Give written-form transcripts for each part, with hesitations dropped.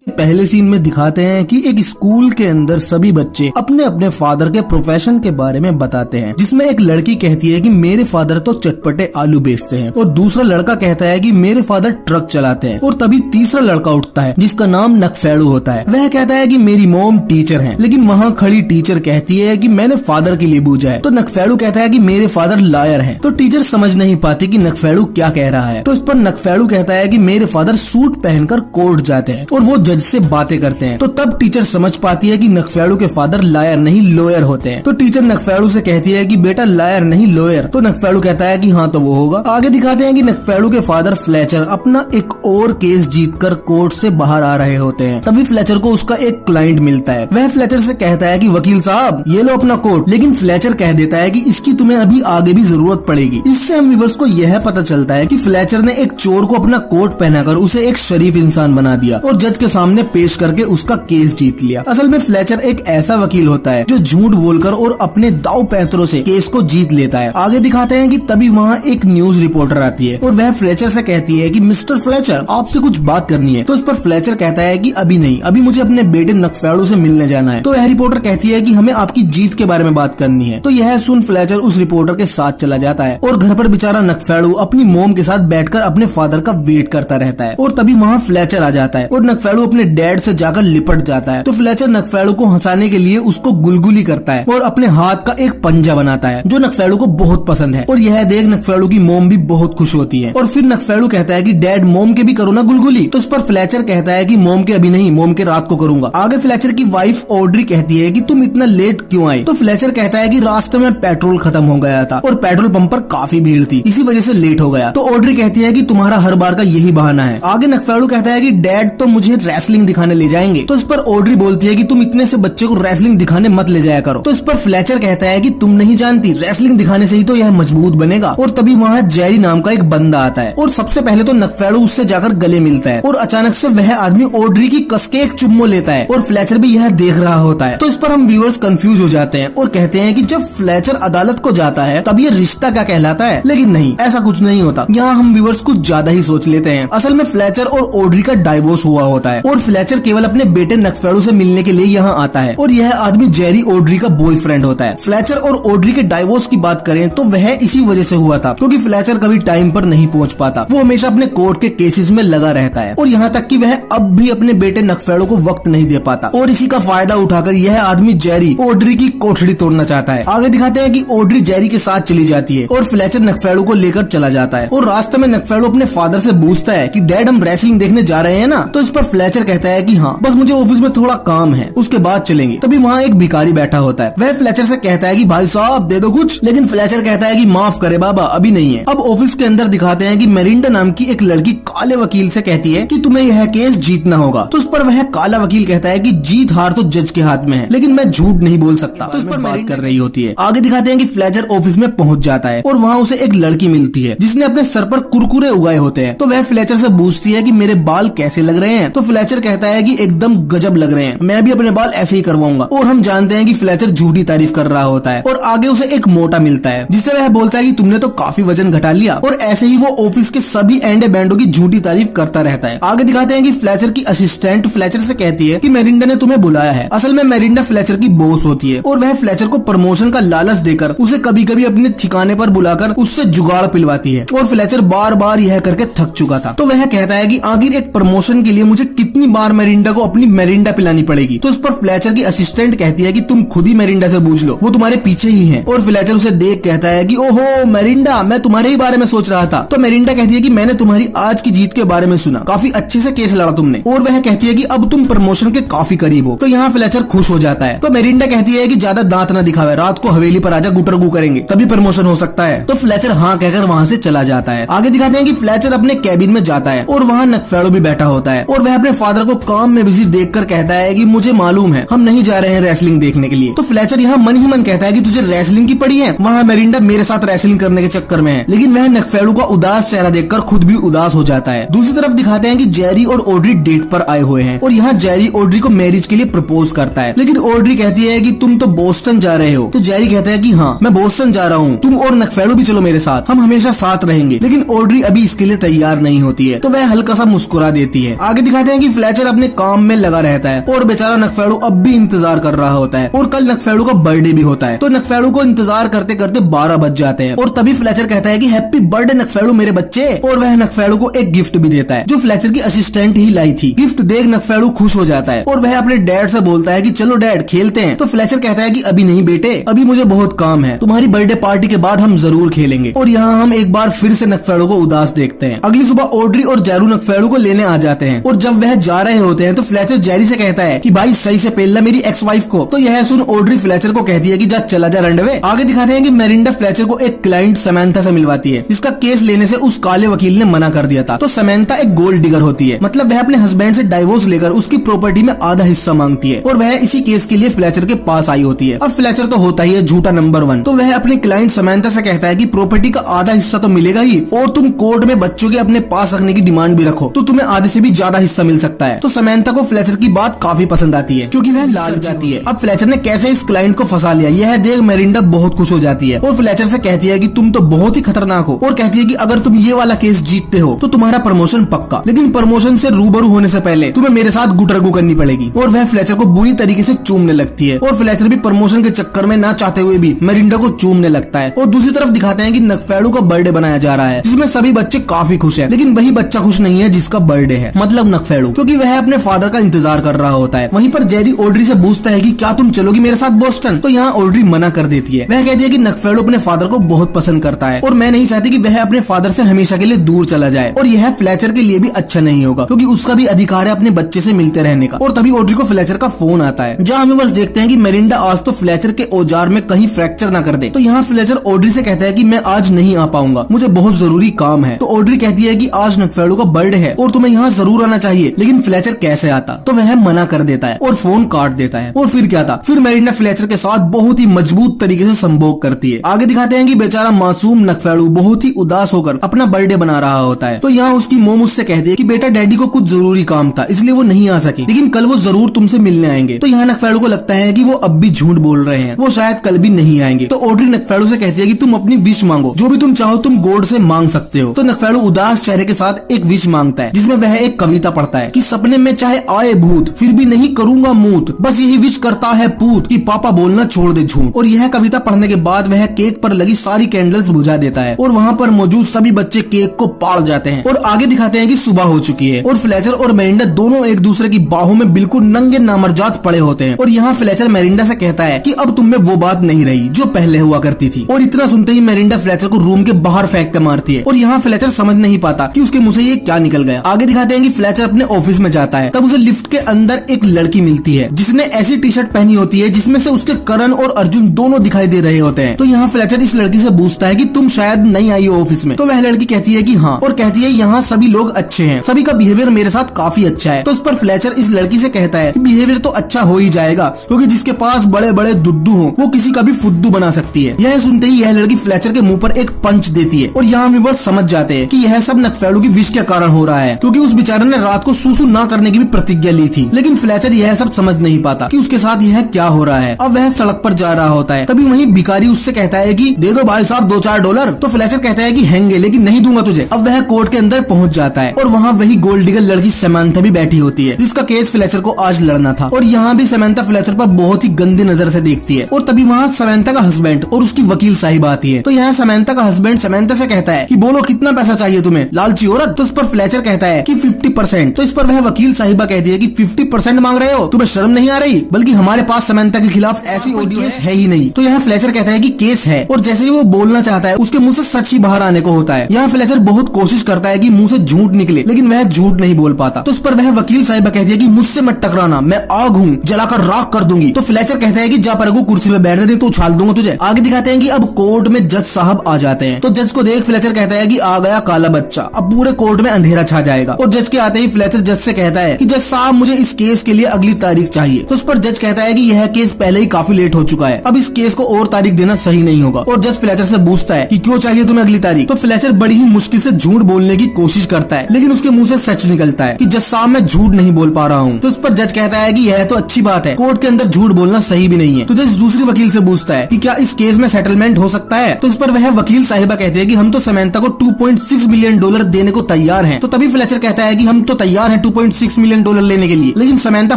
पहले सीन में दिखाते हैं कि एक स्कूल के अंदर सभी बच्चे अपने अपने फादर के प्रोफेशन के बारे में बताते हैं, जिसमें एक लड़की कहती है कि मेरे फादर तो चटपटे आलू बेचते हैं और दूसरा लड़का कहता है कि मेरे फादर ट्रक चलाते हैं। और तभी तीसरा लड़का उठता है जिसका नाम नकफेड़ू होता है। वह कहता है कि मेरी मॉम टीचर है, लेकिन वहाँ खड़ी टीचर कहती है कि मैंने फादर के लिए पूछा है। तो नकफेड़ू कहता है कि मेरे फादर लायर है। तो टीचर समझ नहीं पाती कि नकफेड़ू क्या कह रहा है। तो इस पर नकफेड़ू कहता है कि मेरे फादर सूट पहनकर कोर्ट जाते हैं और वो जज से बातें करते हैं। तो तब टीचर समझ पाती है कि नकफेड़ू के फादर लायर नहीं लॉयर होते हैं। तो टीचर नकफेड़ू से कहती है कि बेटा लायर नहीं लॉयर। तो नकफेड़ू कहता है कि हाँ तो वो होगा। आगे दिखाते हैं कि नकफेड़ू के फादर फ्लेचर अपना एक और केस जीतकर कोर्ट से बाहर आ रहे होते हैं। तभी फ्लेचर को उसका एक क्लाइंट मिलता है। वह फ्लेचर से कहता है कि वकील साहब ये लो अपना कोट, लेकिन फ्लेचर कह देता है कि इसकी तुम्हें अभी आगे भी जरूरत पड़ेगी। इससे हम व्यूअर्स को यह पता चलता है कि फ्लेचर ने एक चोर को अपना कोट पहनाकर उसे एक शरीफ इंसान बना दिया और जज के सामने पेश करके उसका केस जीत लिया। असल में फ्लेचर एक ऐसा वकील होता है जो झूठ बोलकर और अपने दाव पैंतरों से केस को जीत लेता है। आगे दिखाते हैं कि तभी वहाँ एक न्यूज रिपोर्टर आती है और वह फ्लेचर से कहती है कि मिस्टर फ्लेचर आपसे कुछ बात करनी है। तो इस पर फ्लेचर कहता है कि अभी नहीं, अभी मुझे अपने बेटे नकफेड़ू से मिलने जाना है। तो वह रिपोर्टर कहती है कि हमें आपकी जीत के बारे में बात करनी है। तो यह सुन फ्लेचर उस रिपोर्टर के साथ चला जाता है और घर पर बेचारा नकफेड़ू अपनी मोम के साथ बैठकर अपने फादर का वेट करता रहता है। और तभी वहाँ फ्लेचर आ जाता है और नकफेड़ू अपने डैड से जाकर लिपट जाता है। तो फ्लेचर नकफेड़ू को हंसाने के लिए उसको गुलगुली करता है और अपने हाथ का एक पंजा बनाता है जो नकफेड़ू को बहुत पसंद है। और यह देख नकफेड़ू की मोम भी बहुत खुश होती है। और फिर नकफेड़ू कहता है कि डैड मोम के भी करो ना गुलगुली। तो इस पर फ्लेचर कहता है कि मोम के अभी नहीं, मोम के रात को करूंगा। आगे फ्लेचर की वाइफ ऑड्री कहती है कि तुम इतना लेट क्यों आए। तो फ्लेचर कहता है कि रास्ते में पेट्रोल खत्म हो गया था और पेट्रोल पंप पर काफी भीड़ थी, इसी वजह से लेट हो गया। तो ऑड्री कहती है कि तुम्हारा हर बार का यही बहाना है। आगे नकफेड़ू कहता है कि डैड तो मुझे रेसलिंग दिखाने ले जाएंगे। तो इस पर ऑड्री बोलती है कि तुम इतने से बच्चे को रेसलिंग दिखाने मत ले जाया करो। तो इस पर फ्लेचर कहता है कि तुम नहीं जानती, रेसलिंग दिखाने से ही तो यह मजबूत बनेगा। और तभी वहाँ जेरी नाम का एक बंदा आता है और सबसे पहले तो नकफेड़ू उससे जाकर गले मिलता है और अचानक से वह आदमी ऑड्री की कसके एक चुम्मो लेता है और फ्लेचर भी यह देख रहा होता है। तो इस पर हम व्यूअर्स कंफ्यूज हो जाते हैं और कहते हैं कि जब फ्लेचर अदालत को जाता है तब ये रिश्ता क्या कहलाता है, लेकिन नहीं, ऐसा कुछ नहीं होता। यहाँ हम व्यूअर्स कुछ ज्यादा ही सोच लेते हैं। असल में फ्लेचर और ऑड्री का डाइवोर्स हुआ होता है और फ्लेचर केवल अपने बेटे नकफेड़ू से मिलने के लिए यहाँ आता है और यह आदमी जेरी ऑड्री का बॉयफ्रेंड होता है। फ्लेचर और ऑड्री के डाइवोर्स की बात करें तो वह इसी वजह से हुआ था क्योंकि फ्लेचर कभी टाइम पर नहीं पहुँच पाता, वो हमेशा अपने कोर्ट के केसेस में लगा रहता है और यहाँ तक कि वह अब भी अपने बेटे नकफेड़ू को वक्त नहीं दे पाता। और इसी का फायदा उठाकर यह आदमी जेरी ऑड्री की कोठड़ी तोड़ना चाहता है। आगे दिखाते हैं कि ऑड्री जेरी के साथ चली जाती है और फ्लेचर नकफेड़ू को लेकर चला जाता है और रास्ते में नकफेड़ू अपने फादर से पूछता है कि डैड हम रेसलिंग देखने जा रहे हैं ना। तो इस पर फ्लेचर कहता है कि हाँ, बस मुझे ऑफिस में थोड़ा काम है, उसके बाद चलेंगे। तभी वहाँ एक भिखारी बैठा होता है। वह फ्लेचर से कहता है कि भाई साहब दे दो कुछ, लेकिन फ्लेचर कहता है कि माफ करे बाबा, अभी नहीं है। अब ऑफिस के अंदर दिखाते हैं कि मेरिंडा नाम की एक लड़की काले वकील से कहती है कि तुम्हें यह केस जीतना होगा। तो इस पर वह काला वकील कहता है कि जीत हार तो जज के हाथ में है, लेकिन मैं झूठ नहीं बोल सकता। तो इस पर बात कर रही होती है। आगे दिखाते हैं कि फ्लेचर ऑफिस में पहुंच जाता है और वहाँ उसे एक लड़की मिलती है जिसने अपने सर पर कुरकुरे उगाए होते हैं। तो वह फ्लेचर से पूछती है कि मेरे बाल कैसे लग रहे हैं। तो फ्लेचर कहता है कि एकदम गजब लग रहे हैं, मैं भी अपने बाल ऐसे ही करवाऊंगा। और हम जानते हैं कि फ्लेचर झूठी तारीफ कर रहा होता है और आगे उसे एक मोटा मिलता है जिससे वह बोलता है कि तुमने तो काफी वजन घटा लिया। और ऐसे ही वो ऑफिस के सभी एंडे बैंडों की झूठी तारीफ करता रहता है। आगे दिखाते हैं कि फ्लेचर की असिस्टेंट फ्लेचर से कहती है कि मेरिंडा ने तुम्हें बुलाया है। असल में मेरिंडा फ्लेचर की बॉस होती है और वह फ्लेचर को प्रमोशन का लालच देकर उसे कभी कभी अपने ठिकाने पर बुलाकर उससे जुगाड़ पिलवाती है और फ्लेचर बार बार यह करके थक चुका था। तो वह कहता है कि आखिर एक प्रमोशन के लिए मुझे कितनी बार मेरिंडा को अपनी मेरिंडा पिलानी पड़ेगी। तो इस पर फ्लेचर की असिस्टेंट कहती है कि तुम खुद ही मेरिंडा से पूछ लो, वो तुम्हारे पीछे ही है। और फ्लेचर उसे देख कहता है कि ओहो मेरिंडा, मैं तुम्हारे ही बारे में सोच रहा था। तो मेरिंडा कहती है कि मैंने तुम्हारी आज की जीत के बारे में सुना, काफी अच्छे से केस लड़ा तुमने। और वह कहती है कि अब तुम प्रमोशन के काफी करीब हो। तो यहाँ फ्लेचर खुश हो जाता है। तो मेरिंडा कहती है कि ज्यादा दांत ना दिखावे, रात को हवेली पर आजा, गुटरगू करेंगे, तभी प्रमोशन हो सकता है। तो फ्लेचर हाँ कहकर वहाँ से चला जाता है। आगे दिखाते हैं कि फ्लेचर अपने कैबिन में जाता है और वहाँ नकफेड़ू भी बैठा होता है और वह अपने फादर को काम में बिजी देखकर कहता है कि मुझे मालूम है हम नहीं जा रहे हैं रेसलिंग देखने के लिए। तो फ्लेचर यहाँ मन ही मन कहता है कि तुझे रेसलिंग की पड़ी है, वहाँ मेरिंडा मेरे साथ रेसलिंग करने के चक्कर में है। लेकिन वह नकफेड़ू का उदास चेहरा देखकर खुद भी उदास हो जाता है। दूसरी तरफ दिखाते हैं कि जेरी और ऑड्री डेट पर आए हुए हैं और यहाँ जेरी ऑड्री को मैरिज के लिए प्रपोज करता है। लेकिन ऑड्री कहती है कि तुम तो बोस्टन जा रहे हो। तो जेरी कहता है कि हाँ मैं बोस्टन जा रहा हूँ, तुम और नकफेड़ू भी चलो मेरे साथ, हम हमेशा साथ रहेंगे। लेकिन ऑड्री अभी इसके लिए तैयार नहीं होती है। तो वह हल्का सा मुस्कुरा देती है। आगे दिखाते हैं कि फ्लेचर अपने काम में लगा रहता है और बेचारा नकफेड़ू अब भी इंतजार कर रहा होता है और कल नकफेड़ू का बर्थडे भी होता है। तो नकफेड़ू को इंतजार करते करते 12 बज जाते हैं और तभी फ्लेचर कहता है कि हैप्पी बर्थडे नकफेड़ू मेरे बच्चे, और वह नकफेड़ू को एक गिफ्ट भी देता है जो फ्लेचर की असिस्टेंट ही लाई थी। गिफ्ट देख नकफेड़ू खुश हो जाता है और वह अपने डैड से बोलता है कि चलो डैड खेलते हैं। तो फ्लेचर कहता है कि अभी नहीं बेटे, अभी मुझे बहुत काम है, तुम्हारी बर्थडे पार्टी के बाद हम जरूर खेलेंगे। और यहाँ हम एक बार फिर से नकफेड़ू को उदास देखते हैं। अगली सुबह ऑड्री और जेरू नकफेड़ू को लेने आ जाते हैं और जब वह जा रहे होते हैं तो फ्लेचर जेरी से कहता है कि भाई सही से पेलना मेरी एक्स वाइफ को। तो यह सुन ऑड्री फ्लेचर को कहती है कि जा चला जा रंडवे। आगे दिखाते हैं कि मेरिंडा फ्लेचर को एक क्लाइंट समंथा से मिलवाती है जिसका केस लेने से उस काले वकील ने मना कर दिया था। तो समंथा एक गोल्ड डिगर होती है, मतलब वह अपने हस्बैंड से डाइवोर्स लेकर उसकी प्रॉपर्टी में आधा हिस्सा मांगती है और वह इसी केस के लिए फ्लेचर के पास आई होती है। अब फ्लेचर तो होता ही है झूठा नंबर 1, तो वह अपने क्लाइंट समंथा से कहता है कि प्रॉपर्टी का आधा हिस्सा तो मिलेगा ही और तुम कोर्ट में बच्चों के अपने पास रखने की डिमांड भी रखो तो तुम्हें आधे से भी ज्यादा हिस्सा मिल सकता है। तो समंथा को फ्लेचर की बात काफी पसंद आती है क्योंकि वह लालच जाती है। अब फ्लेचर ने कैसे इस क्लाइंट को फंसा लिया यह देख मेरिंडा बहुत खुश हो जाती है और फ्लेचर से कहती है कि तुम तो बहुत ही खतरनाक हो और कहती है कि अगर तुम ये वाला केस जीतते हो तो तुम्हारा प्रमोशन पक्का, लेकिन प्रमोशन से रूबरू होने से पहले तुम्हें मेरे साथ गुटरगू करनी पड़ेगी। और वह फ्लेचर को बुरी तरीके से चूमने लगती है और फ्लेचर भी प्रमोशन के चक्कर में ना चाहते हुए भी मेरिंडा को चूमने लगता है। और दूसरी तरफ दिखाते हैं कि नकफेड़ू का बर्थडे बनाया जा रहा है जिसमें सभी बच्चे काफी खुश हैं, लेकिन वही बच्चा खुश नहीं है जिसका बर्थडे है, मतलब नकफेड़ू, क्योंकि वह अपने फादर का इंतजार कर रहा होता है। वहीं पर जेरी ऑड्री से पूछता है कि क्या तुम चलोगी मेरे साथ बोस्टन। तो यहाँ ऑड्री मना कर देती है। वह कहती है कि नकफेड़ू अपने फादर को बहुत पसंद करता है और मैं नहीं चाहती कि वह अपने फादर से हमेशा के लिए दूर चला जाए और यह फ्लेचर के लिए भी अच्छा नहीं होगा क्योंकि उसका भी अधिकार है अपने बच्चे से मिलते रहने का। और तभी ऑड्री को फ्लेचर का फोन आता है जहाँ हम बस देखते हैं कि मेरिंडा आज तो फ्लेचर के औजार में कहीं फ्रैक्चर ना कर दे। तो यहाँ फ्लेचर ऑड्री से कहता है कि मैं आज नहीं आ पाऊंगा, मुझे बहुत जरूरी काम है। तो ऑड्री कहती है कि आज नकफेड़ू का बर्थडे है और तुम्हें यहाँ जरूर आना चाहिए, लेकिन फ्लेचर कैसे आता। तो वह मना कर देता है और फोन काट देता है। और फिर क्या था, फिर मेरिंडा फ्लेचर के साथ बहुत ही मजबूत तरीके से संभोग करती है। आगे दिखाते हैं कि बेचारा मासूम नकफेड़ू बहुत ही उदास होकर अपना बर्थडे बना रहा होता है। तो यहाँ उसकी मोम उससे कहती है कि बेटा डैडी को कुछ जरूरी काम था इसलिए वो नहीं आ सके, लेकिन कल वो जरूर तुमसे मिलने आएंगे। तो यहाँ नकफेड़ू को लगता है कि वो अब भी झूठ बोल रहे हैं, वो शायद कल भी नहीं आएंगे। तो ऑड्री नकफेड़ू से कहती है कि तुम अपनी विश मांगो, जो भी तुम चाहो तुम गॉड से मांग सकते हो। तो नकफेड़ू उदास चेहरे के साथ एक विश मांगता है जिसमें वह एक कविता पढ़ता है कि सपने में चाहे आए भूत फिर भी नहीं करूंगा मूत, बस यही विश करता है पूत कि पापा बोलना छोड़ दे झूठ। और यह कविता पढ़ने के बाद वह केक पर लगी सारी कैंडल्स बुझा देता है और वहाँ पर मौजूद सभी बच्चे केक को पाड़ जाते हैं। और आगे दिखाते हैं कि सुबह हो चुकी है और फ्लेचर और मेरिंडा दोनों एक दूसरे की बाहों में बिल्कुल नंगे नामर्जात पड़े होते हैं। और यहाँ फ्लेचर मेरिंडा से कहता है कि अब तुम में वो बात नहीं रही जो पहले हुआ करती थी। और इतना सुनते ही मेरिंडा फ्लेचर को रूम के बाहर फेंक कर मारती है और यहाँ फ्लेचर समझ नहीं पाता कि उसके मुंह से ये क्या निकल गया। आगे दिखाते हैं कि फ्लेचर अपने ऑफिस में जाता है, तब उसे लिफ्ट के अंदर एक लड़की मिलती है जिसने ऐसी टी शर्ट पहनी होती है जिसमें से उसके करण और अर्जुन दोनों दिखाई दे रहे होते हैं। तो यहाँ फ्लेचर इस लड़की से पूछता है कि तुम शायद नहीं आई हो ऑफिस में। तो वह लड़की कहती है कि हाँ, और कहती है यहाँ सभी लोग अच्छे हैं, सभी का बिहेवियर मेरे साथ काफी अच्छा है। तो इस पर फ्लेचर इस लड़की से कहता है कि बिहेवियर तो अच्छा हो ही जाएगा क्योंकि जिसके पास बड़े बड़े दुद्दू हो वो किसी का भी फुद्दू बना सकती है। यह सुनते ही यह लड़की फ्लेचर के मुंह पर एक पंच देती है और यहाँ व्यूअर्स समझ जाते हैं कि यह सब नकफेड़ू की विश के कारण हो रहा है क्योंकि उस बेचारे ने रात को सूसू ना करने की भी प्रतिज्ञा ली थी। लेकिन फ्लेचर यह सब समझ नहीं पाता कि उसके साथ यह क्या हो रहा है। अब वह सड़क पर जा रहा होता है, तभी वहीं भिखारी उससे कहता है कि दे दो भाई साहब $2-4। तो फ्लेचर कहता है कि हैंगे लेकिन नहीं दूंगा तुझे। अब वह कोर्ट के अंदर पहुंच जाता है और वहाँ वही गोल्ड डिगर लड़की समंथा भी बैठी होती है जिसका केस फ्लेचर को आज लड़ना था। और यहाँ भी समंथा फ्लेचर पर बहुत ही गंदी नजर से देखती है। और तभी वहाँ समंथा का हस्बैंड और उसकी वकील साहिब आती है। तो यहाँ समंथा का हस्बैंड समंथा से कहता है कि बोलो कितना पैसा चाहिए तुम्हें लालची औरत। तो इस पर फ्लेचर कहता है कि 50%। तो इस पर वह वकील साहिबा कहती है कि 50% मांग रहे हो, तुम्हें शर्म नहीं आ रही, बल्कि हमारे पास समंथा के खिलाफ ऐसी ऑडियो है ही नहीं। तो यहाँ फ्लेचर कहता है कि केस है और जैसे ही वो बोलना चाहता है उसके मुंह से सच ही बाहर आने को होता है। यहाँ फ्लेचर बहुत कोशिश करता है कि मुंह से झूठ निकले लेकिन वह झूठ नहीं बोल पाता। तो इस पर वह वकील साहिबा कहती है कि मुझसे मत टकराना, मैं आग हूँ, जलाकर राख कर दूंगी। तो फ्लेचर कहता है कि जा परगू कुर्सी पे बैठ दे तो उछाल दूंगा तुझे। आगे दिखाते हैं कि अब कोर्ट में जज साहब आ जाते हैं। तो जज को देख फ्लेचर कहता है कि आ गया काला बच्चा, अब पूरे कोर्ट में अंधेरा छा जाएगा। और जज के आते ही फ्लेचर जज से कहता है कि जज साहब मुझे इस केस के लिए अगली तारीख चाहिए। तो उस पर जज कहता है कि यह केस पहले ही काफी लेट हो चुका है, अब इस केस को और तारीख देना सही नहीं होगा। और जज फ्लेचर से पूछता है कि क्यों चाहिए तुम्हें अगली तारीख। तो फ्लेचर बड़ी ही मुश्किल से झूठ बोलने की कोशिश करता है लेकिन उसके मुंह से सच निकलता है कि जज साहब मैं झूठ नहीं बोल पा रहा हूँ। तो उस पर जज कहता है कि यह तो अच्छी बात है, कोर्ट के अंदर झूठ बोलना सही भी नहीं है। तो जज दूसरी वकील से पूछता है कि क्या इस केस में सेटलमेंट हो सकता है। तो इस पर वह वकील साहिबा कहते हैं कि हम तो समंथा को $2.6 मिलियन देने को तैयार हैं। तो तभी फ्लेचर कहता है कि हम तो तैयार हैं $2.6 मिलियन लेने के लिए, लेकिन समंथा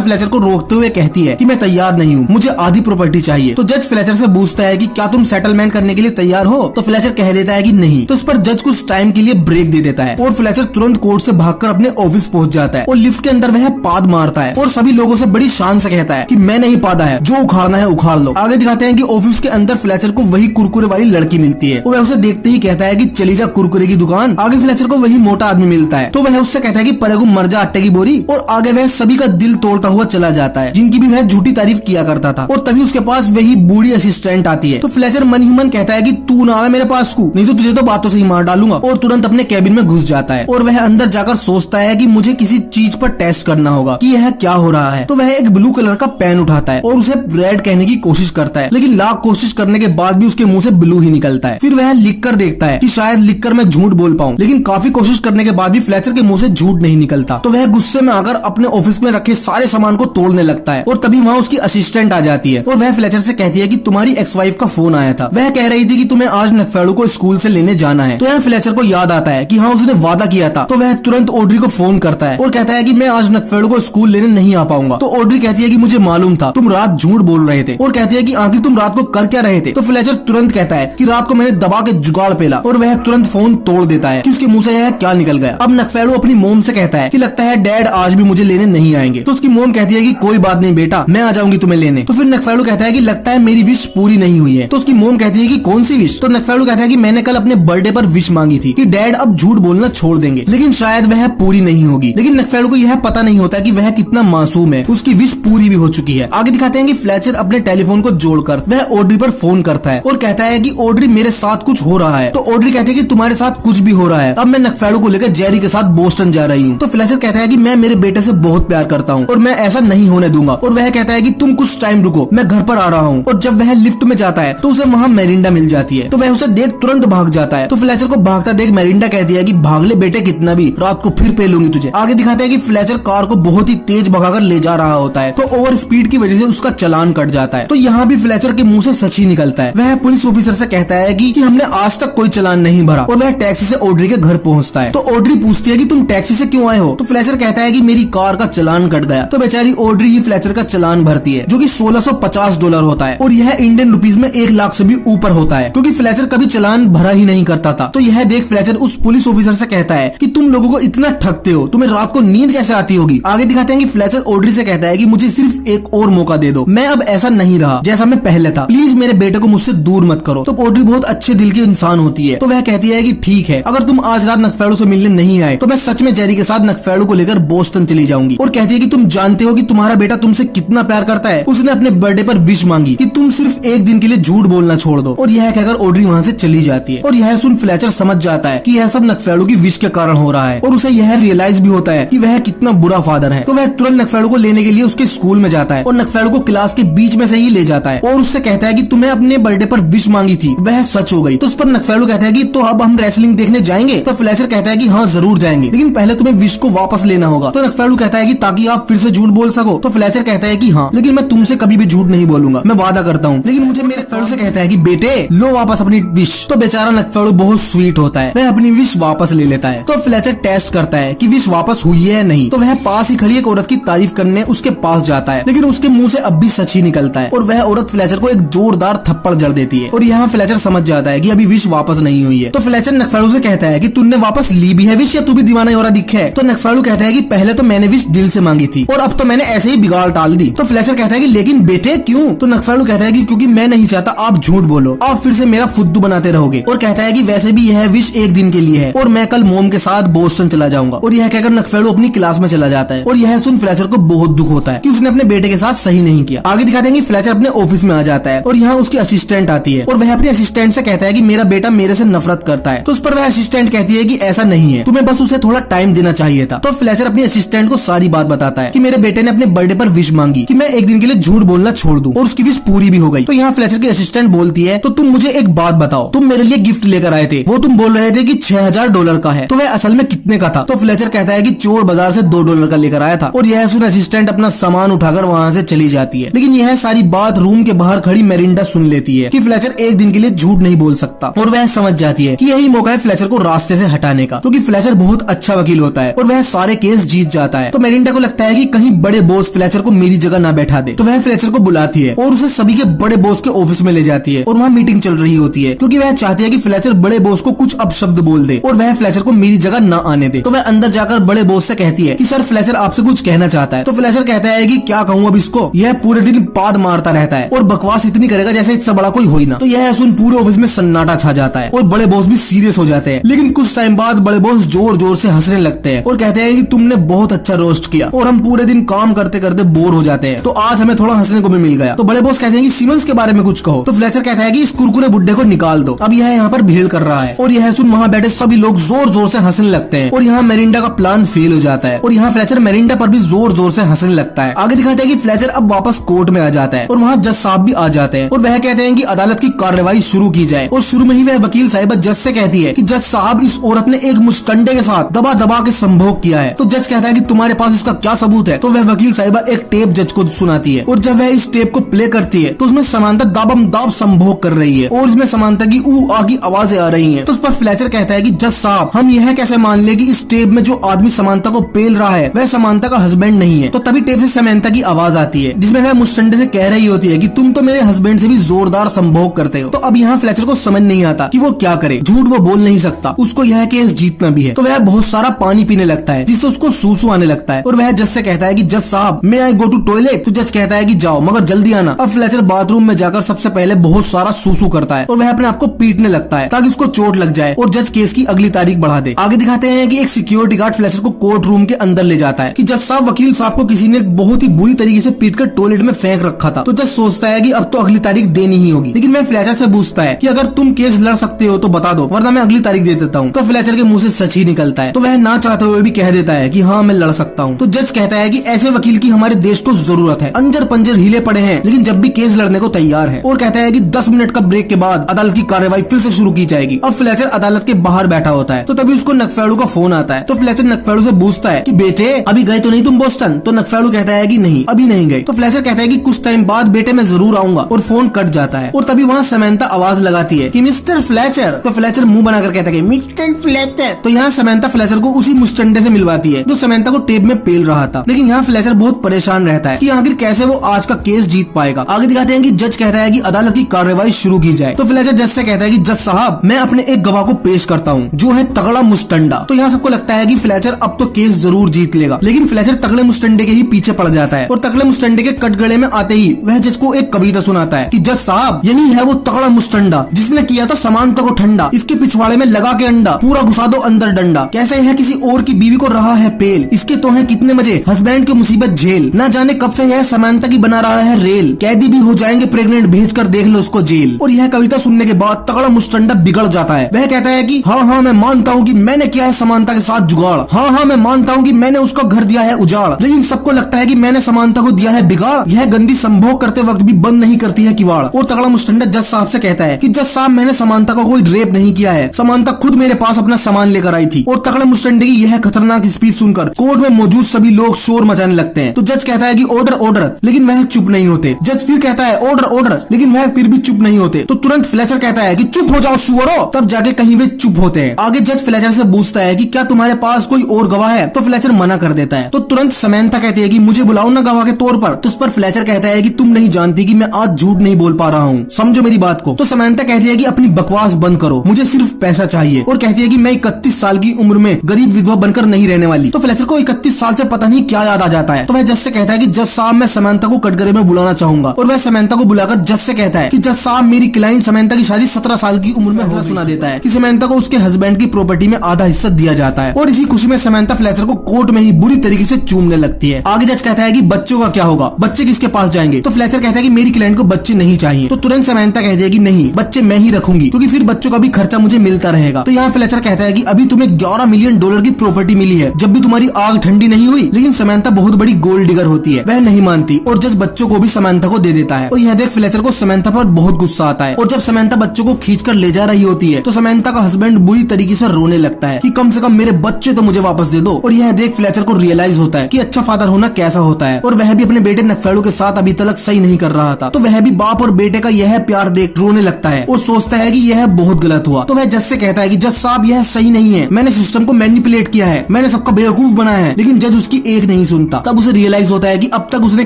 फ्लेचर को रोकते हुए कहती है कि मैं तैयार नहीं हूँ, मुझे आधी प्रॉपर्टी चाहिए। तो जज फ्लेचर से पूछता है कि क्या तुम सेटलमेंट करने के लिए तैयार हो? तो फ्लेचर कह देता है कि नहीं। तो इस पर जज कुछ टाइम के लिए ब्रेक दे देता है और फ्लेचर तुरंत कोर्ट से भागकर अपने ऑफिस पहुंच जाता है और लिफ्ट के अंदर वह पाद मारता है और सभी लोगों से बड़ी शान से कहता है कि मैं नहीं पादा है, जो उखाड़ना है उखाड़ लो। आगे दिखाते हैं कि ऑफिस के अंदर फ्लेचर को वही कुरकुरे वाली लड़की मिलती है और वह उसे देखते ही कहता है कि चली जा कुरकुरे की दुकान। आगे फ्लेचर को वही मोटा आदमी मिलता है तो वह उससे कहता है कि परे को मर जा आटे की बोरी, और आगे वह सभी का दिल तोड़ता हुआ चला जाता है जिनकी भी वह झूठी तारीफ किया करता था। और तभी उसके पास वही बूढ़ी असिस्टेंट आती है तो फ्लेचर मन ही मन कहता है कि तू ना आवे मेरे पास को, नहीं तो तुझे तो बातों से ही मार डालूंगा, और तुरंत अपने कैबिन में घुस जाता है। और वह अंदर जाकर सोचता है कि मुझे किसी चीज पर टेस्ट करना होगा कि यह क्या हो रहा है। तो वह एक ब्लू कलर का पेन उठाता है और उसे रेड कहने की कोशिश करता है, लेकिन लाख कोशिश करने के बाद भी उसके मुंह से ब्लू ही निकलता है। फिर वह लिख कर देखता है कि शायद लिखकर मैं झूठ बोल पाऊं, लेकिन काफी कोशिश करने के बाद भी फ्लेचर के मुंह से झूठ नहीं निकलता। तो वह गुस्से में आकर अपने ऑफिस में रखे सारे सामान को तोड़ने लगता है और तभी वहाँ उसकी असिस्टेंट आ जाती है और वह फ्लेचर से कहती है कि तुम्हारी एक्स वाइफ का फोन आया था, वह कह रही थी कि तुम्हें आज नकफेड़ू को स्कूल से लेने जाना है। तो यहाँ फ्लेचर को याद आता है कि हाँ उसने वादा किया था। तो वह तुरंत ऑड्री को फोन करता है और कहता है कि मैं आज नकफेड़ू को स्कूल लेने नहीं आ पाऊंगा। तो ऑड्री कहती है कि मुझे मालूम था, तुम रात झूठ बोल रहे थे, और कहती है कि आखिर तुम रात को कर क्या रहे थे। तो फ्लेचर तुरंत कहता है कि रात को मैंने दबा के जुगाड़ पेला, और वह तुरंत फोन तोड़ देता है कि उसके मुंह से यह क्या निकल गया। अब नकफेड़ू अपनी मोम से कहता है कि लगता है डैड आज भी मुझे लेने नहीं आएंगे। तो उसकी मोम कहती है कि कोई बात नहीं बेटा, मैं आ जाऊंगी तुम्हें लेने। तो फिर नकफेड़ू कहता है कि लगता है मेरी विश पूरी नहीं हुई है। तो उसकी मोम कहती है कि कौन सी विश? तो नकफेड़ू कहता है कि मैंने कल अपने बर्थडे पर विश मांगी थी कि डैड अब झूठ बोलना छोड़ देंगे, लेकिन शायद वह पूरी नहीं होगी। लेकिन नकफेड़ू को यह पता नहीं होता कि वह कितना मासूम है, उसकी विश पूरी भी हो चुकी है। आगे दिखाते हैं कि फ्लेचर अपने टेलीफोन को जोड़कर वह ऑड्री पर फोन करता है और कहता है कि ऑड्री मेरे साथ कुछ हो रहा है। तो ऑड्री कहती है कि तुम्हारे साथ कुछ भी हो रहा है, अब मैं नकफेड़ू को लेकर जेरी के साथ बोस्टन जा रही हूँ। तो फ्लेचर कहता है कि मैं मेरे बेटे से बहुत प्यार करता हूँ और मैं ऐसा नहीं होने दूंगा। और वह कहता है कि तुम कुछ टाइम रुको, मैं घर पर आ रहा हूँ। और जब वह लिफ्ट में जाता है तो उसे वहाँ मेरिंडा मिल जाती है, तो वह उसे देख तुरंत भाग जाता है। तो फ्लेचर को भागता देख मेरिंडा कहती है कि भाग ले बेटे, कितना भी, रात को फिर पे लूंगी तुझे। आगे दिखाते हैं कि फ्लेचर कार को बहुत ही तेज भगाकर ले जा रहा होता है, तो ओवर स्पीड की वजह से उसका चालान कट जाता है। तो यहाँ भी फ्लेचर के मुंह से सच ही निकलता है। वह पुलिस ऑफिसर से कहता है कि हमने आज तक कोई चालान नहीं भरा, और वह टैक्सी से ऑड्री के घर पहुँचता है। तो ऑड्री पूछती है कि तुम टैक्सी से क्यों आए हो? तो फ्लेचर कहता है कि मेरी कार का चालान कट गया। तो बेचारी ऑड्री ही फ्लेचर का चालान भरती है, जो कि $1650 होता है, और यह इंडियन रुपीज में 1 लाख से भी ऊपर होता है, क्योंकि फ्लेचर कभी चालान भरा ही नहीं करता था। तो यह देख फ्लेचर उस पुलिस ऑफिसर से कहता है कि तुम लोगों को इतना ठगते हो, तुम्हें रात को नींद कैसे आती होगी। आगे दिखाते हैं कि फ्लेचर ऑड्री से कहता है कि मुझे सिर्फ एक और मौका दे दो, मैं अब ऐसा नहीं रहा जैसा मैं पहले था, प्लीज मेरे बेटे को मुझसे दूर मत करो। तो ऑड्री बहुत अच्छे दिल की इंसान होती है, तो वह कहती है कि ठीक है, अगर तुम आज रात नकफेड़ू से मिलने नहीं आए तो मैं सच में जेरी के साथ नकफेड़ू को लेकर बोस्टन चली जाऊंगी। और कहती है कि तुम जानते हो कि तुम्हारा बेटा तुमसे कितना प्यार करता है, उसने अपने बर्थडे पर विश मांगी कि तुम सिर्फ एक दिन के लिए झूठ बोलना छोड़ दो। और यह कहकर ऑड्री वहाँ से चली जाती है, और यह सुन फ्लेचर समझ जाता है कि यह सब नकफेड़ू की विश के कारण हो रहा है, और उसे यह रियलाइज भी होता है कि वह कितना बुरा फादर है। तो वह तुरंत नकफेड़ू को लेने के लिए उसके स्कूल में जाता है और नकफेड़ू को क्लास के बीच में से ही ले जाता है और उससे कहता है कि तुम्हें अपने बर्थडे पर विश मांगी थी, वह सच हो गई। तो उस पर नकफेड़ू कहता है कि तो अब हम रेसलिंग देखने जाएंगे? तो फ्लेचर कहता है कि हाँ जरूर जाएंगे, लेकिन पहले तुम्हें विश को वापस लेना होगा। तो नकफेड़ू कहता है कि ताकि आप फिर से झूठ बोल सको। तो फ्लेचर कहता है कि हाँ, लेकिन मैं तुमसे कभी भी झूठ नहीं बोलूंगा, मैं वादा करता हूँ। लेकिन मुझे मेरे नकफेड़ू से कहता है कि बेटे लो वापस अपनी विश। तो बेचारा नकफेड़ू बहुत स्वीट होता है, वह अपनी विश वापस ले लेता है। तो फ्लेचर टेस्ट करता है कि विश वापस हुई है या नहीं। तो वह पास ही खड़ी एक औरत की तारीफ करने उसके पास जाता है, लेकिन उसके मुंह से अब भी सच ही निकलता है, और वह औरत फ्लेचर को एक जोरदार थप्पड़ जड़ देती है। और यहाँ फ्लेचर समझ जाता है कि अभी विश वापस नहीं हुई है। तो फ्लेचर नकफेड़ू से कहता है कि तुमने वापस ली भी है विश, या तू भी दीवाना हो रहा दिखे है? तो नकफेड़ू कहता है कि पहले तो मैंने विश दिल से मांगी थी, और अब तो मैंने ऐसे ही बिगाड़ टाल दी। तो फ्लेचर कहता है कि लेकिन बेटे क्यों? तो नकफेड़ू कहता है कि क्योंकि मैं नहीं चाहता आप झूठ बोलो, आप फिर से मेरा फुद्दू बनाते रहोगे। और कहता है कि वैसे भी यह विश एक दिन के लिए है, और मैं कल मोम के साथ बोस्टन चला जाऊंगा। और यह कहकर नकफेड़ू अपनी क्लास में चला जाता है, और यह सुन फ्लेचर को बहुत दुख होता है कि उसने अपने बेटे के साथ सही नहीं किया। आगे दिखाते हैं कि फ्लेचर अपने ऑफिस में आ जाता है, और यहाँ उसकी असिस्टेंट आती है, और वह अपने असिस्टेंट से कहता है कि मेरा बेटा मेरे से नफरत करता है। तो उस पर वह असिस्टेंट कहती है कि ऐसा नहीं है, तुम्हें बस उसे थोड़ा टाइम देना चाहिए था। तो फ्लेचर अपनी असिस्टेंट को सारी बात बताता है कि मेरे बेटे ने अपने बर्थडे पर विश मांगी कि मैं एक दिन के लिए झूठ बोलना छोड़ दूं, और उसकी विश पूरी भी हो गई। तो यहाँ फ्लेचर की असिस्टेंट बोलती है, तो तुम मुझे एक बात बताओ, तुम मेरे लिए गिफ्ट लेकर आए थे, वो तुम बोल रहे थे कि $6000 का है, तो वह असल में कितने का था? तो फ्लेचर कहता है कि चोर बाजार से $2 का लेकर आया था। और यह सुन असिस्टेंट अपना सामान उठाकर वहाँ से चली जाती है, लेकिन यह सारी बात रूम के बाहर खड़ी मेरिंडा सुन लेती है कि फ्लेचर एक दिन के लिए झूठ नहीं बोल सकता, और वह समझ जाती है कि यही मौका है फ्लेचर को रास्ते से हटाने का, क्योंकि फ्लेचर बहुत अच्छा वकील होता है और वह सारे केस जीत जाता है। तो मेरिंडा को लगता है कि कहीं बड़े बॉस फ्लेचर को मेरी जगह ना बैठा दे, तो वह फ्लेचर को बुलाती है और उसे सभी के बड़े बॉस के ऑफिस में ले जाती है और वहाँ मीटिंग चल रही होती है, क्योंकि वह चाहती है कि फ्लेचर बड़े बॉस को कुछ अपशब्द बोल दे और वह फ्लेचर को मेरी जगह ना आने दे। तो वह अंदर जाकर बड़े बॉस से कहती है कि सर फ्लेचर आपसे कुछ कहना चाहता है। तो फ्लेचर कहता है कि क्या कहूँ अब इसको, यह पूरे दिन पाद मारता रहता है और बकवास इतनी करेगा जैसे इससे बड़ा कोई हो ही ना। तो यह सुन पूरे ऑफिस में सन्नाटा छा जाता है और बड़े बॉस भी सीरियस हो जाते हैं। लेकिन कुछ टाइम बाद बड़े बॉस जोर जोर से हंसने लगते हैं और कहते हैं कि तुमने बहुत अच्छा रोस्ट किया और हम पूरे दिन काम करते करते बोर हो जाते हैं, तो आज हमें थोड़ा हंसने को भी मिल गया। तो बड़े बॉस कहते हैं कि सिमंस के बारे में कुछ कहो। तो फ्लेचर कहता है कि इस कुरकुरे बुड्ढे को निकाल दो, अब यह यहाँ पर भीड़ कर रहा है। और यह सुन वहाँ बैठे सभी लोग जोर जोर से हंसने लगते हैं और यहाँ मेरिंडा का प्लान फेल हो जाता है और यहाँ फ्लेचर मेरिंडा पर भी जोर जोर से हंसने लगता है। आगे दिखाते हैं कि फ्लेचर अब वापस कोर्ट में आ जाता है और वहाँ जज साहब भी आ जाते हैं और वह कहते हैं कि अदालत की कार्रवाई शुरू की जाए। और शुरू में ही वह वकील साहिबा जज से कहती है कि जज साहब इस औरत ने एक मुस्टंडे के साथ दबा दबा के संभोग किया है। तो जज कहता है कि तुम्हारे पास इसका क्या सबूत है। तो वह वकील साहिबा एक टेप जज को सुनाती है और जब वह इस टेप को प्ले करती है तो उसमें समानता दाबम दाब संभोग कर रही है और इसमें समानता की ऊ आ की आवाजें आ रही हैं। तो उस पर फ्लेचर कहता है कि जज साहब हम यह कैसे मान ले कि इस टेप में जो आदमी समानता को पेल रहा है वह समानता का हस्बैंड नहीं है। तो तभी टेप से समानता की आवाज आती है जिसमें वह मुस्टंडे से कह रही होती है कि तुम तो मेरे हस्बैंड से भी जोरदार संभोग करते हो। तो अब यहाँ फ्लेचर को समझ नहीं आता कि वो क्या करे, झूठ वो बोल नहीं सकता, उसको यह केस जीतना भी है। तो वह बहुत सारा पानी पीने लगता है जिससे उसको सूसू आने लगता है और वह जज से कहता है कि जज साहब मैं आई गो टू टॉयलेट। तो जज कहता है कि जाओ मगर जल्दी आना। अब फ्लेचर बाथरूम में जाकर सबसे पहले बहुत सारा सूसू करता है और वह अपने आप को पीटने लगता है ताकि उसको चोट लग जाए और जज केस की अगली तारीख बढ़ा दे। आगे दिखाते हैं कि एक सिक्योरिटी गार्ड फ्लेचर को कोर्ट रूम के अंदर ले जाता है कि जज साहब वकील साहब को किसी ने बहुत ही बुरी तरीके से पीटकर टॉयलेट में फेंक रखा था। तो जज सोचता है कि अब तो अगली तारीख देनी ही होगी, लेकिन वह फ्लेचर से पूछता है कि अगर तुम केस लड़ सकते हो तो बता दो वरना मैं अगली तारीख दे देता हूँ। तो फ्लेचर के मुंह से सच ही निकलता है, तो वह ना चाहते हुए भी कह देता है कि हाँ मैं लड़ सकता हूँ। तो जज कहता है कि ऐसे वकील की हमारे देश को जरूरत है, अंजर पंजर हिले पड़े हैं लेकिन जब भी केस लड़ने को तैयार है। और कहता है कि 10 मिनट का ब्रेक के बाद अदालत की कार्रवाई फिर से शुरू की जाएगी। अब फ्लेचर अदालत के बाहर बैठा होता है तो तभी उसको नकफेड़ू का फोन आता है। तो फ्लेचर नकफेड़ू से पूछता है कि बेटे अभी गए तो नहीं तुम बोस्टन। तो नकफेड़ू कहता है कि नहीं अभी नहीं गए। तो फ्लेचर कहता है कि कुछ टाइम बाद बेटे मैं जरूर आऊंगा और फोन कट जाता है। और तभी वहाँ समंता आवाज लगाती है कि मिस्टर फ्लेचर। तो फ्लेचर मुंह बनाकर कहता है कि मिस्टर फ्लेचर। तो यहाँ समंता फ्लेचर को उसी मुस्टंडे से मिलवाती है जो समंता को टेप में पेल रहा था। लेकिन यहाँ फ्लेचर बहुत परेशान रहता है कि आखिर कैसे वो आज का केस जीत पाएगा। आगे दिखाते हैं कि जज कहता है कि अदालत की कार्रवाई शुरू की जाए। तो फ्लेचर जज से कहता है कि जज साहब मैं अपने एक गवाह को पेश करता हूँ जो है तगड़ा मुस्टंडा। तो यहाँ सबको लगता है कि फ्लेचर अब तो केस जरूर जीत लेगा, लेकिन फ्लेचर तगड़े मुस्टंडे के ही पीछे पड़ जाता है और तगड़े मुस्टंडे के कटगड़े में आते ही वह जज को एक कविता सुनाता है कि जज साहब यही है वो तगड़ा मुस्टंडा जिसने किया था समानता को ठंडा, इसके पिछवाड़े में लगा के अंडा पूरा घुसा दो अंदर डंडा, कैसे है किसी और की बीवी को रहा है पेल, इसके तो है कितने मजे हस्बैंड की मुसीबत झेल, ना जाने कब से यह समानता की बना रहा है रेल, कैदी भी हो जाएंगे प्रेग्नेंट भेज कर देख लो उसको जेल। और यह कविता सुनने के बाद तगड़ा मुस्टंडा बिगड़ जाता है। वह कहता है कि हाँ मैं मानता हूँ कि मैंने किया है समानता के साथ जुगाड़, हाँ मैं मानता हूँ कि मैंने उसका घर दिया है उजाड़, लेकिन सबको लगता है कि मैंने समानता को दिया है बिगाड़, यह गंदी संभोग करते वक्त भी बंद नहीं करती है किवाड़। और तगड़ा मुस्टंडा जज साहब से कहता है कि जज साहब मैंने समानता को कोई रेप नहीं किया है, समानता खुद मेरे पास अपना सामान लेकर आई थी। और तगड़े मुस्टंडे की यह खतरनाक स्पीच सुनकर कोर्ट में मौजूद सभी लोग शोर मचाने लगते हैं। तो जज कहता है कि ऑर्डर ऑर्डर, लेकिन वह चुप नहीं होते। जज फिर कहता है ऑर्डर ऑर्डर, लेकिन वह फिर भी चुप नहीं होते। तो तुरंत फ्लेचर कहता है कि चुप हो जाओ सुअरो, तब जाके कहीं वे चुप होते हैं। आगे जज फ्लेचर से पूछता है कि क्या तुम्हारे पास कोई और गवाह है। तो फ्लेचर मना कर देता है। तो तुरंत समंता कहती है कि मुझे बुलाओ ना गवाह के तौर पर। तो उस पर फ्लेचर कहता है कि तुम नहीं जानती कि मैं आज झूठ नहीं बोल पा रहा हूँ, समझो मेरी बात को। तो समंता कहती है कि अपनी बकवास बंद करो, मुझे सिर्फ पैसा चाहिए। और कहती है कि मैं 31 साल की उम्र में गरीब विधवा बनकर नहीं रहने वाली। तो फ्लेचर को 31 साल से पता नहीं क्या याद आ जाता है। तो वह जज से कहता है कि जज साहब मैं समंता को कटघरे में बुलाना चाहूंगा। और वह समंता को बुलाकर जज से कहता है कि जज साहब मेरी क्लाइंट समंता की शादी 17 साल की उम्र में हो सुना देता है कि समंता को उसके हस्बैंड की प्रॉपर्टी में आधा हिस्सा दिया जाता है। और इसी खुशी में समंता फ्लेचर को कोर्ट में ही बुरी तरीके से चूमने लगती है। आगे जज कहता है कि बच्चों का क्या होगा, बच्चे किसके पास जाएंगे। तो फ्लेचर कहता है कि मेरी क्लाइंट को बच्चे नहीं चाहिए। तो तुरंत समंता कहती है कि नहीं, बच्चे मैं ही रखूंगी क्योंकि फिर बच्चों का भी खर्चा मुझे मिलता रहेगा। तो यहाँ फ्लेचर कहता है कि अभी तुम्हें $11 मिलियन की प्रॉपर्टी मिली है जब भी तुम्हारी आग ठंडी नहीं हुई। लेकिन समंता बहुत बड़ी गोल्ड डिगर होती है, वह नहीं मानती और जज बच्चों को भी समंता को दे देता है। और यह देख फ्लेचर को समंता पर बहुत गुस्सा आता है। और जब समंता बच्चों को खींचकर ले जा रही होती है तो समंता का हस्बैंड बुरी तरीके से रोने लगता है कि कम से कम मेरे बच्चे तो मुझे वापस दे दो। और यह देख फ्लेचर को रियलाइज होता है कि अच्छा फादर होना कैसा होता है। और वह भी अपने बेटे नकफेड़ू के साथ अभी तक सही नहीं कर रहा था। तो वह भी बाप और बेटे का यह प्यार देख रोने लगता है और सोचता है कि यह बहुत गलत हुआ। तो वह जज से कहता है कि जज साहब यह सही नहीं है, मैंने सिस्टम को मैनिपुलेट किया है, मैंने सब सबका बेवकूफ बनाया है, लेकिन जज उसकी एक नहीं सुनता। तब उसे रियलाइज होता है कि अब तक उसने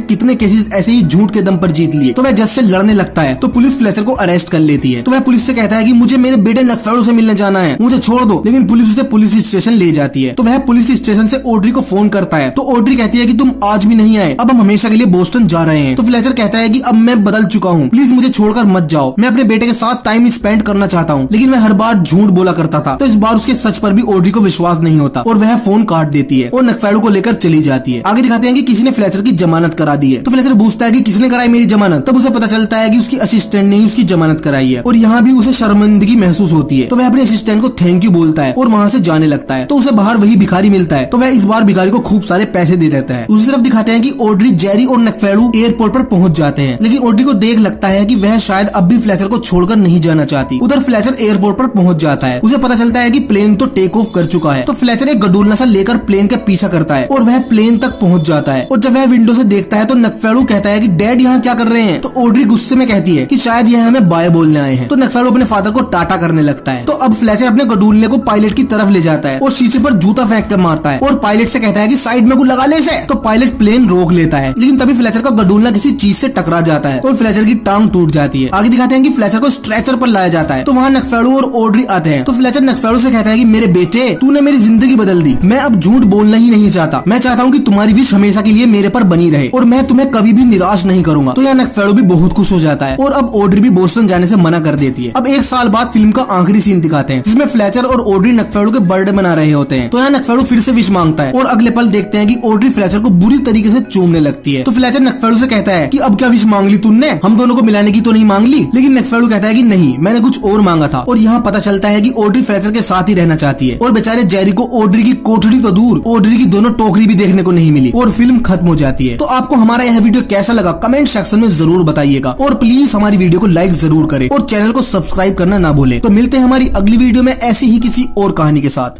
कितने केसेस ऐसे ही झूठ के दम पर जीत लिए। तो वह जज से लड़ने लगता है, तो पुलिस फ्लेचर को अरेस्ट कर लेती है। तो वह पुलिस से कहता है कि मुझे मेरे बेटे नकफेड़ो से मिलने जाना है, मुझे छोड़ दो। लेकिन पुलिस उसे पुलिस स्टेशन ले जाती है। तो वह पुलिस स्टेशन से ऑड्री को फोन करता है। तो ऑड्री कहती है कि तुम आज भी नहीं आए, अब हम हमेशा के लिए बोस्टन जा रहे हैं। तो फ्लेचर कहता है कि अब मैं बदल चुका हूँ, प्लीज मुझे छोड़कर मत जाओ, मैं अपने बेटे के साथ टाइम स्पेंड करना चाहता हूँ। लेकिन वह हर बार झूठ बोला करता था। तो इस बार उसके सच पर भी ऑड्री को विश्वास नहीं होता और वह फोन काट देती है और नकफेड़ो को लेकर चली जाती है। आगे दिखाते हैं कि किसी ने फ्लेचर की जमानत करा दी है। तो फ्लेचर पूछता है कि किसने कराई मेरी जमानत। तब उसे पता चलता है कि उसकी असिस्टेंट ने उसकी जमानत कराई है और यहाँ भी उसे शर्मिंदगी महसूस होती है। तो वह अपने असिस्टेंट को थैंक यू बोलता है और वहाँ से जाने लगता है। तो उसे बाहर वही भिखारी मिलता है। तो वह इस बार भिखारी को खूब सारे पैसे दे देता है। दूसरी तरफ दिखाते हैं कि ऑड्री, जेरी और नकफेड़ो एयरपोर्ट पर पहुंच जाते हैं। लेकिन ऑड्री को देख लगता है कि वह शायद अब भी फ्लेचर को छोड़कर नहीं जाना चाहती। उधर फ्लेचर एयरपोर्ट पर पहुंच जाता है। उसे पता चलता है कि प्लेन तो टेक ऑफ कर चुका है। तो फ्लेचर एक गडूलना सा लेकर प्लेन का पीछा करता है और वह प्लेन तक पहुंच जाता है। और जब वह विंडो से देखता है तो नकफेड़ो कहता है कि डैड यहाँ क्या कर रहे हैं। तो ऑड्री गुस्से में कहती है कि शायद यह हमें बाय बोलने आए हैं। तो नकफेड़ो अपने फादर को टाटा करने लगता है। तो अब फ्लेचर अपने गडूलने को पायलट की तरफ ले जाता है और शीशे पर जूता फेंक कर मारता है और पायलट से कहता है कि साइड में को लगा ले इसे। तो पायलट प्लेन रोक लेता है, लेकिन तभी फ्लेचर का गडूलना किसी चीज से टकरा जाता है और फ्लेचर की टांग टूट जाती है। आगे दिखाते हैं कि फ्लेचर को स्ट्रेचर पर लाया जाता है। तो वहाँ नकफेड़ो और ऑड्री आते हैं। तो फ्लेचर नकफेड़ो से कहता है कि मेरे बेटे, तूने मेरी जिंदगी बदल दी, मैं अब झूठ बोलना ही नहीं चाहता, मैं चाहता हूँ कि तुम्हारी विश हमेशा के लिए मेरे पर बनी रहे और मैं तुम्हें कभी भी निराश नहीं करूंगा। तो यहाँ नकफेड़ो भी बहुत खुश हो जाता है और अब ऑड्री भी बोस्टन जाने से मना कर देती है। अब एक साल बाद फिल्म का आखिरी सीन दिखाते हैं जिसमें फ्लेचर और ऑड्री नकफेड़ो के बर्थडे मना रहे होते हैं। तो यहाँ नकफेड़ो फिर से विश मांगता है और अगले पल देखते हैं कि ऑड्री फ्लेचर को बुरी तरीके से चूमने लगती है। तो फ्लेचर नकफेड़ो से कहता है कि अब क्या विश मांग ली तुमने, हम दोनों को मिलाने की तो नहीं मांग ली। लेकिन नकफेड़ो कहता है कि नहीं, मैंने कुछ और मांगा था। और यहाँ पता चलता है कि ऑड्री फ्लेचर के साथ ही रहना चाहती है और बेचारे जेरी को ऑड्री की कोठरी तो दूर, ऑड्री की दोनों टोकरी भी देखने को नहीं मिली और फिल्म खत्म हो जाती है। तो आपको हमारा यह वीडियो कैसा लगा कमेंट सेक्शन में जरूर बताइएगा और प्लीज हमारी वीडियो को लाइक जरूर करें और चैनल को सब्सक्राइब करना ना भूलें। तो मिलते हैं हमारी अगली वीडियो में ऐसी ही किसी और कहानी के साथ।